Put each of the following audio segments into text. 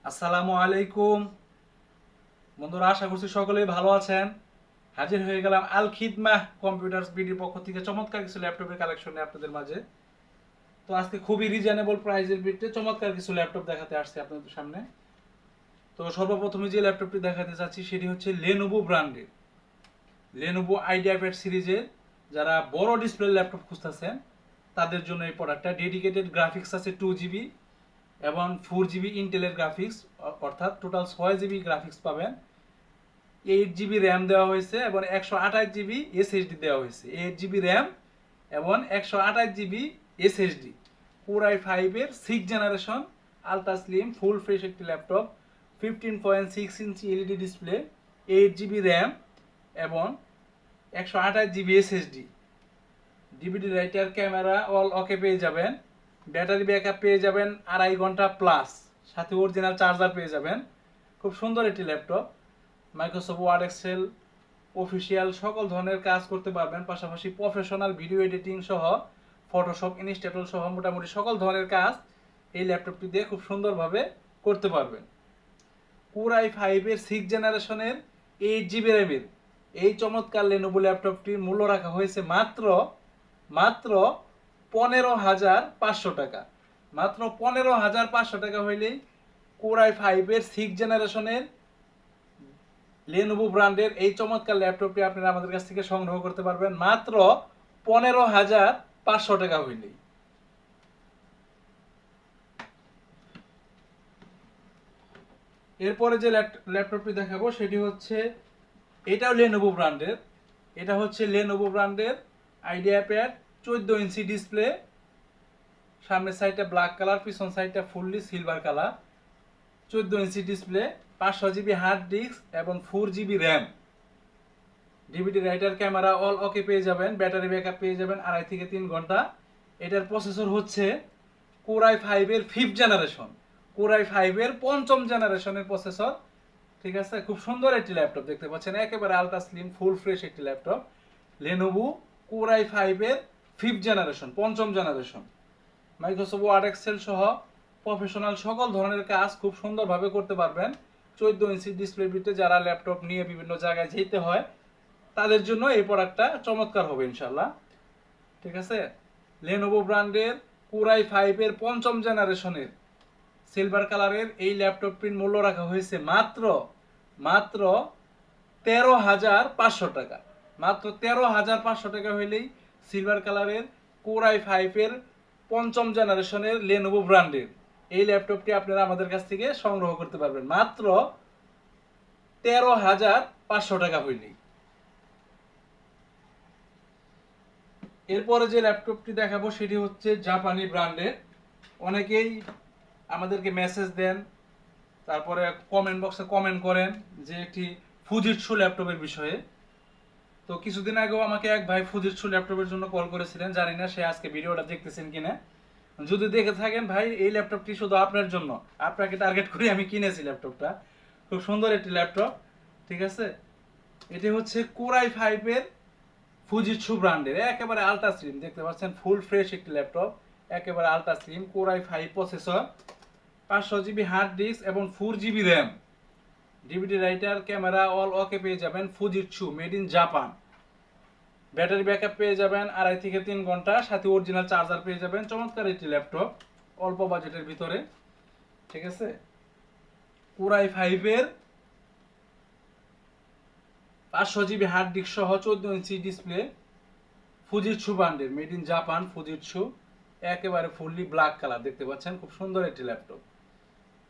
আসসালামু আলাইকুম বন্ধুরা, আশা করছি সকলেই ভালো আছেন। হাজির হয়ে গেলাম আল খিদমাহ কম্পিউটার্স বিডির পক্ষ থেকে চমৎকার কিছু ল্যাপটপের কালেকশন নিয়ে আপনাদের মাঝে। তো আজকে খুবই রিজনেবল প্রাইসের ভিত্তিতে চমৎকার কিছু ল্যাপটপ দেখাতে আসছে আপনাদের সামনে। তো সর্বপ্রথমে যে ল্যাপটপটি দেখাতে চাচ্ছি সেটি হচ্ছে লেনোভো ব্র্যান্ডের লেনোভো আইডিয়াপ্যাড সিরিজের। যারা বড় ডিসপ্লে ল্যাপটপ খুঁজতেছেন তাদের জন্য এই প্রোডাক্টটা। ডেডিকেটেড গ্রাফিক্স আছে 2 জিবি এবং 4 জিবি ইন্টেলের গ্রাফিক্স, অর্থাৎ টোটাল 6 জিবি গ্রাফিক্স পাবেন। 8 জিবি র্যাম দেওয়া হয়েছে এবং 128 জিবি এসএসডি দেওয়া হয়েছে। 8 জিবি র্যাম এবং 128 জিবি এসএসডি। কোরাই ফাইভের 6 generation ultra slim full fresh একটি laptop. 15.6 inch LED display, 8 GB RAM এবং 128 GB SSD. DVD writer, camera all okay পেয়ে যাবেন। ব্যাটারি ব্যাকআপ পেয়ে যাবেন 2.5 ঘন্টা প্লাস, সাথে অরিজিনাল চার্জার পেয়ে যাবেন। খুব সুন্দর একটি laptop. Microsoft Word, Excel, official সকল ধরনের কাজ করতে পারবেন। পাশাপাশি প্রফেশনাল ভিডিও এডিটিং সহ ফটোশপ, ইনস্টাটল সহ মোটামুটি সকল ধরনের কাজ এই ল্যাপটপটি দিয়ে খুব সুন্দরভাবে করতে পারবেন। কোরাই ফাইভের 6 জেনারেশনের 8 জিবি র্যামের এই চমৎকার লেনোভো ল্যাপটপটির মূল্য রাখা হয়েছে মাত্র মাত্র 15,500 টাকা। মাত্র 15,500 টাকা হইলেই কোরাই ফাইভের 6 জেনারেশনের লেনোভো ব্র্যান্ডের এই চমৎকার ল্যাপটপটি আপনারা আমাদের কাছ থেকে সংগ্রহ করতে পারবেন মাত্র 15,500 টাকা হইলেই। এরপরে যে ল্যাপটপটি দেখাবো সেটি হচ্ছে, এটাও লেনোভো ব্র্যান্ডের। এটা হচ্ছে লেনোভো ব্র্যান্ডের আইডিয়াপ্যাড 14 ইঞ্চি ডিসপ্লে। সামনের সাইডটা ব্ল্যাক কালার, পিছন সাইডটা fully silver colour. 14 inch display, 500 GB hard disk এবং 4 GB RAM. DVD writer, camera all okay পেয়ে যাবেন। ব্যাটারি ব্যাকআপ পেয়ে যাবেন 2.5 থেকে 3 ঘন্টা। এটার প্রসেসর হচ্ছে কোরাই ফাইভের 5th জেনারেশন, কোরাই ফাইভের 5ম জেনারেশনের প্রসেসর। ঠিক আছে, খুব সুন্দর একটি ল্যাপটপ দেখতে পাচ্ছেন, একেবারে আলট্রা স্লিম ফুল ফ্রেশ একটি ল্যাপটপ। লেনোভো কোরাই ফাইভের 5th জেনারেশন, 5ম জেনারেশন। মাইক্রোসফট ওয়ার্ড, এক্সেল সহ প্রফেশনাল সকল ধরনের কাজ খুব সুন্দরভাবে করতে পারবেন। 14 ইঞ্চি ডিসপ্লের ভিতরে যারা ল্যাপটপ নিয়ে বিভিন্ন জায়গায় যেতে হয় তাদের জন্য এই প্রোডাক্টটা চমৎকার হবে ইনশাল্লাহ। ঠিক আছে, লেনোভো ব্র্যান্ডের কোরাই ফাইভের 5ম জেনারেশনের সিলভার কালারের এই ল্যাপটপটির মূল্য রাখা হয়েছে মাত্র মাত্র 13,500 টাকা। মাত্র 13,500 টাকা হইলেই সিলভার কালারের কোরাই ফাইভের 5ম জেনারেশনের লেনোভো ব্র্যান্ডের এই ল্যাপটপটি আপনারা আমাদের কাছ থেকে সংগ্রহ করতে পারবেন মাত্র 13,500 টাকা হইলেই। এরপরে যে ল্যাপটপটি দেখাবো সেটি হচ্ছে জাপানি ব্র্যান্ডের। অনেকেই আমাদেরকে মেসেজ দেন, তারপরে কমেন্ট বক্সে কমেন্ট করেন যে একটি ফুজিটসু ল্যাপটপের বিষয়ে। তো কিছুদিন আগেও আমাকে এক ভাই ফুজিটসু ল্যাপটপের জন্য কল করেছিলেন, জানি না সে আজকে ভিডিওটা দেখতেছেন কিনা। যদি দেখে থাকেন ভাই, এই ল্যাপটপটি শুধু আপনার জন্য, আপনাকে টার্গেট করে আমি কিনেছি ল্যাপটপটা। খুব সুন্দর একটি ল্যাপটপ। ঠিক আছে, এটি হচ্ছে কোরাই ফাইভের ফুজিটসু ব্র্যান্ডের একেবারে আলট্রা স্লিম, দেখতে পাচ্ছেন ফুল ফ্রেশ একটি ল্যাপটপ, একেবারে ultra slim. Core i five processor, 500 GB hard disk এবং 4 GB RAM. DVD writer, camera all okay পেয়ে যাবেন। Fujitsu, made in Japan. Battery backup পেয়ে যাবেন 2.5 থেকে 3 ঘন্টা, সাথে অরিজিনাল চার্জার পেয়ে যাবেন। চমৎকার একটি ল্যাপটপ অল্প বাজেটের ভিতরে। ঠিক আছে, কোরাই ফাইভের 500 জিবি হার্ড ডিস্ক সহ 14 ইঞ্চি ডিসপ্লে, ফুজিটসু ব্র্যান্ডের, মেড ইন জাপান ফুজিটসু। একেবারে ফুললি ব্ল্যাক কালার, দেখতে পাচ্ছেন খুব সুন্দর একটি ল্যাপটপ।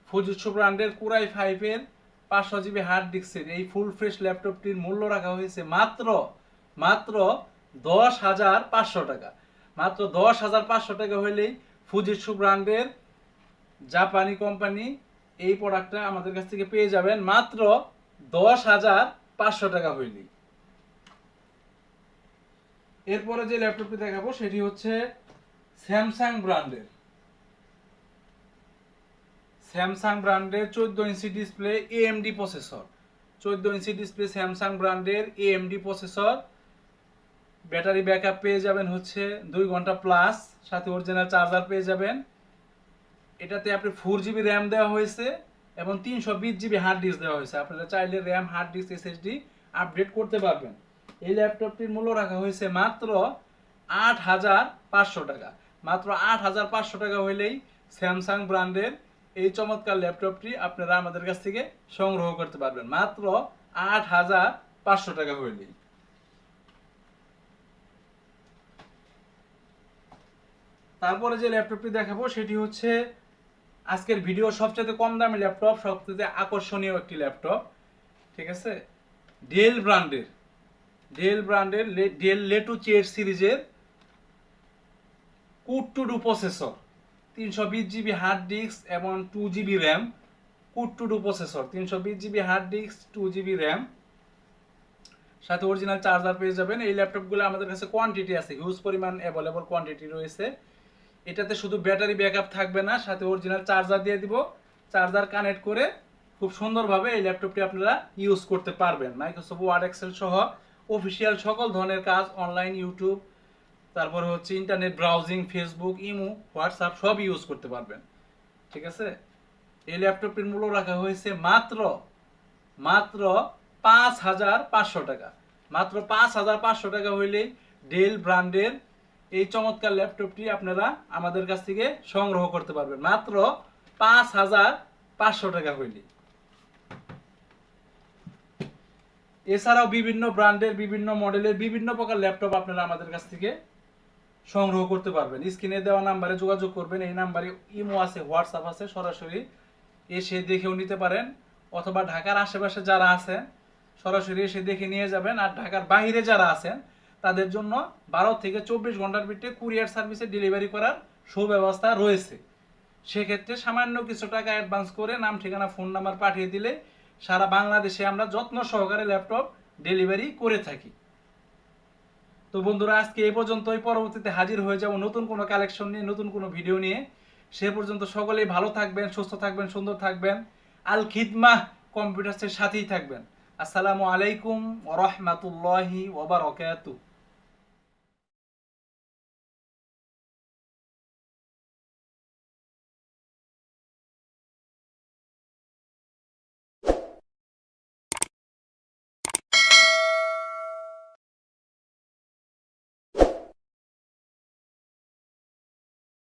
ফুজিটসু ব্র্যান্ডের কোরাই ফাইভের 500 জিবি হার্ড ডিস্কের এই ফুল ফ্রেশ ল্যাপটপটির মূল্য রাখা হয়েছে মাত্র মাত্র 10,500 টাকা। মাত্র 10,500 টাকা হইলেই ফুজিটসু ব্র্যান্ডের জাপানি কোম্পানি এই প্রোডাক্টটা আমাদের কাছ থেকে পেয়ে যাবেন মাত্র 10,500 টাকা হইলেই। এরপরে যে ল্যাপটপটি দেখাবো সেটি হচ্ছে স্যামসাং ব্র্যান্ডের স্যামসাং ব্র্যান্ডের 14 inch display AMD processor. 14 inch display Samsung ব্র্যান্ডের এএমডি প্রসেসর। ব্যাটারি ব্যাকআপ পেয়ে যাবেন হচ্ছে 2 ঘন্টা প্লাস, সাথে অরিজিনাল চার্জার পেয়ে যাবেন। এটাতে আপনি 4 জিবি র্যাম দেওয়া হয়েছে এবং 320 GB হার্ড ডিস্ক দেওয়া হয়েছে। আপনারা চাইলে RAM, hard disk, SSD update করতে পারবেন। এই ল্যাপটপটির মূল্য রাখা হয়েছে মাত্র 8,500 টাকা। মাত্র 8,500 টাকা হইলেই স্যামসাং ব্র্যান্ডের এই চমৎকার ল্যাপটপটি আপনারা আমাদের কাছ থেকে সংগ্রহ করতে পারবেন মাত্র 8,500 টাকা হইলেই। তারপরে যে ল্যাপটপটি দেখাবো সেটি হচ্ছে আজকের ভিডিও সবচেয়ে কম দামি ল্যাপটপ, সবচেয়ে আকর্ষণীয় একটি ল্যাপটপ। ঠিক আছে, ডেল ব্র্যান্ডের ডেল লেটুচের সিরিজের core two duo processor, 320 GB hard disk এবং 2 GB RAM. Core two duo processor, 320 GB hard disk, 2 GB RAM, সাথে অরিজিনাল চার্জার পেয়ে যাবেন। এই ল্যাপটপগুলো আমাদের কাছে কোয়ান্টিটি আছে, হিউজ পরিমাণ অ্যাভেলেবল কোয়ান্টিটি রয়েছে। এটাতে শুধু ব্যাটারি ব্যাকআপ থাকবে না, সাথে অরিজিনাল চার্জার দিয়ে দিব। চার্জার কানেক্ট করে খুব সুন্দরভাবে এই ল্যাপটপটি আপনারা ইউজ করতে পারবেন। মাইক্রোসফট ওয়ার্ড, এক্সেল সহ অফিসিয়াল সকল ধরনের কাজ, অনলাইন, ইউটিউব, তারপরে হচ্ছে internet browsing, Facebook, imo, WhatsApp সব ইউজ করতে পারবেন। ঠিক আছে, এই ল্যাপটপটির মূল্য রাখা হয়েছে মাত্র 5,500 টাকা। মাত্র 5,500 টাকা হইলেই ডেল ব্র্যান্ডের এই চমৎকার ল্যাপটপটি আপনারা আমাদের কাছ থেকে সংগ্রহ করতে পারবেন মাত্র 5,500 টাকা হইলেই। এছাড়াও বিভিন্ন ব্র্যান্ডের, বিভিন্ন মডেলের, বিভিন্ন প্রকার ল্যাপটপ আপনারা আমাদের কাছ থেকে সংগ্রহ করতে পারবেন। স্ক্রিনে দেওয়া নাম্বারে যোগাযোগ করবেন। এই নাম্বারে ইমো আছে, হোয়াটসঅ্যাপ আছে, সরাসরি এসে দেখেও নিতে পারেন, অথবা ঢাকার আশেপাশে যারা আছেন সরাসরি এসে দেখে নিয়ে যাবেন। আর ঢাকার বাইরে যারা আছেন তাদের জন্য 12 থেকে 24 ঘন্টার ভিতরে কুরিয়ার সার্ভিসে ডেলিভারি করার সুব্যবস্থা রয়েছে। সেক্ষেত্রে সামান্য কিছু টাকা অ্যাডভান্স করে নাম, ঠিকানা, ফোন নাম্বার পাঠিয়ে দিলে সারা বাংলাদেশে আমরা যত্ন সহকারে ল্যাপটপ ডেলিভারি করে থাকি। তো বন্ধুরা, আজকে এই পর্যন্তই। পরবর্তীতে হাজির হয়ে যাব নতুন কোনো কালেকশন নিয়ে, নতুন কোনো ভিডিও নিয়ে। সে পর্যন্ত সকলেই ভালো থাকবেন, সুস্থ থাকবেন, সুন্দর থাকবেন। আল খিদমাহ কম্পিউটার্সের সাথেই থাকবেন। আসসালামু আলাইকুম ওয়া রাহমাতুল্লাহি ওয়া বারাকাতুহু।